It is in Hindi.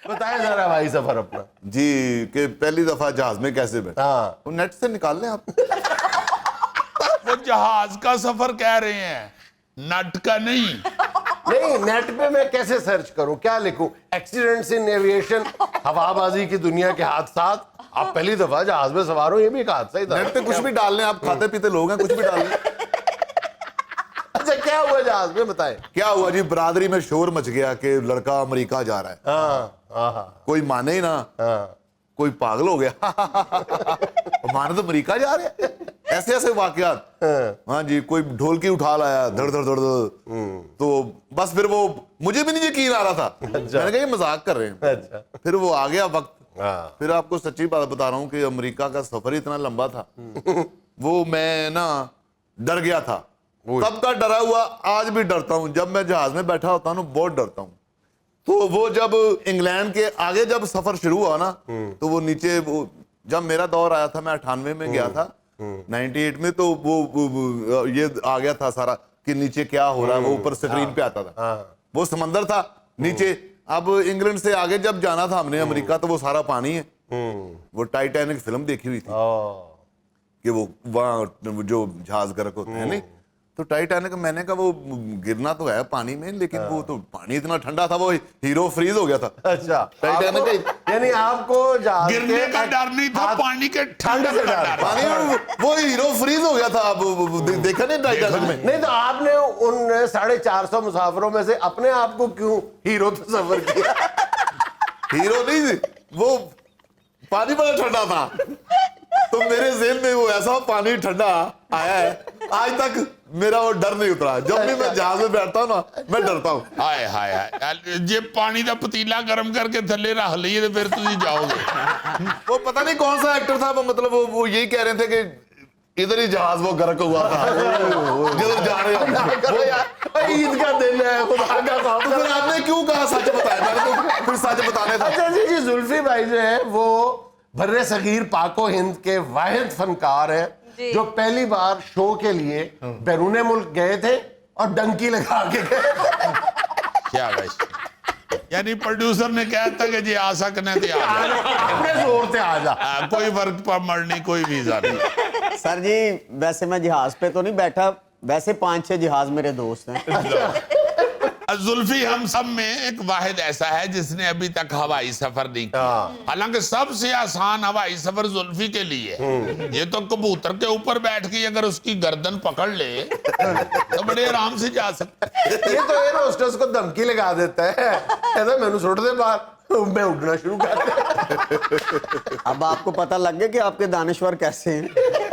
बताएं जरा भाई सफर अपना। जी कि पहली दफा जहाज में कैसे बैठे। हाँ, वो नेट से निकाल लें आप। वो जहाज का सफर कह रहे हैं, नट का नहीं। नहीं नेट पे मैं कैसे सर्च करूं, क्या लिखूं? एक्सीडेंट्स इन एविएशन, हवाबाजी की दुनिया के हादसात। आप पहली दफा जहाज में सवार हो, ये भी एक हादसा ही था। नेट पे कुछ भी डाल लें आप, खाते पीते लोग हैं, कुछ भी डाल लें। अच्छा क्या हुआ जहाज में, बताएं। क्या हुआ जी, बरादरी में शोर मच गया कि लड़का अमेरिका जा रहा है। हाँ, कोई माने ही ना, कोई पागल हो गया। माने तो अमेरिका जा रहे हैं। ऐसे ऐसे वाकयात। हाँ जी, कोई ढोलकी उठा लाया, धड़ धड़ धड़ धड़। तो बस फिर वो मुझे भी नहीं यकीन आ रहा था। मैंने कहा ये मजाक कर रहे हैं। अच्छा। फिर वो आ गया वक्त। हाँ। फिर आपको सच्ची बात बता रहा हूँ कि अमेरिका का सफर इतना लंबा था, वो मैं ना डर गया था। तब का डरा हुआ आज भी डरता हूँ। जब मैं जहाज में बैठा होता हूँ ना, बहुत डरता हूँ। तो वो जब इंग्लैंड के आगे जब सफर शुरू हुआ ना, तो वो नीचे वो जब मेरा दौर आया था, मैं 98 में गया था, 98 में, तो वो ये आ गया था सारा कि नीचे क्या हो रहा है, वो ऊपर स्क्रीन पे आता था। वो समंदर था नीचे। अब इंग्लैंड से आगे जब जाना था हमने अमेरिका, तो वो सारा पानी है। वो टाइटैनिक फिल्म देखी हुई थी कि वो वहाँ जो जहाज गर्क होते हैं नहीं, तो टाइटैनिक मैंने कहा वो गिरना तो है पानी में, लेकिन वो तो पानी इतना ठंडा था, वो हीरो फ्रीज हो गया था। अच्छा, टाइटैनिक यानी आपको जहाज गिरने का डर नहीं था, पानी के ठंड से डर। पानी में वो हीरो फ्रीज हो गया था। अब देखा नहीं टाइटैनिक में? नहीं तो आपने उन 450 मुसाफिरों में से अपने आप को क्यों हीरो तस्वर किया? हीरो नहीं, वो पानी बड़ा ठंडा था, तो मेरे ज़हन में वो ऐसा पानी ठंडा आया है, आज तक मेरा वो डर नहीं उतरा। जब भी मैं जहाज में बैठता हूँ ना, मैं डरता हूँ। हाय हाय हाय, जे पानी का पतीला गर्म करके थल्ले रख लिए तो फिर तुम जाओगे। वो पता नहीं कौन सा एक्टर था, वो मतलब वो यही कह रहे थे कि इधर ही जहाज वो गर्क हुआ था जिधर जा रहे हो। ईद का दिन है, खुदा का तो फिर आपने क्यों कहा सच बताया? मैंने तो फिर सच बताने था। अच्छा जी, जुल्फी भाई जो है वो बर्रे सगीर पाको हिंद के वाहिद फनकार हैं जो पहली बार शो के लिए बैरूने मुल्क गए थे और डंकी लगा के गए। क्या भाई, यानी प्रोड्यूसर ने कहा था कि जी आ सकने थे, आ जा, अपने जोर से आ जा। कोई वर्क परमिट नहीं, कोई वीजा नहीं। सर जी वैसे मैं जहाज पे तो नहीं बैठा, वैसे 5-6 जहाज मेरे दोस्त हैं। जुल्फी हम सब में एक वाहिद ऐसा है जिसने अभी तक हवाई सफर नहीं किया। हालांकि सबसे आसान हवाई सफर जुल्फी के लिए है। ये तो कबूतर के ऊपर बैठ के अगर उसकी गर्दन पकड़ ले तो बड़े आराम से जा सकता है। ये तो एयर होस्टेस को धमकी लगा देता है, ऐसा मैंने छोड़ दे बाहर, मैं उड़ना शुरू कर। अब आपको पता लग गया कि आपके दानिश्वर कैसे हैं।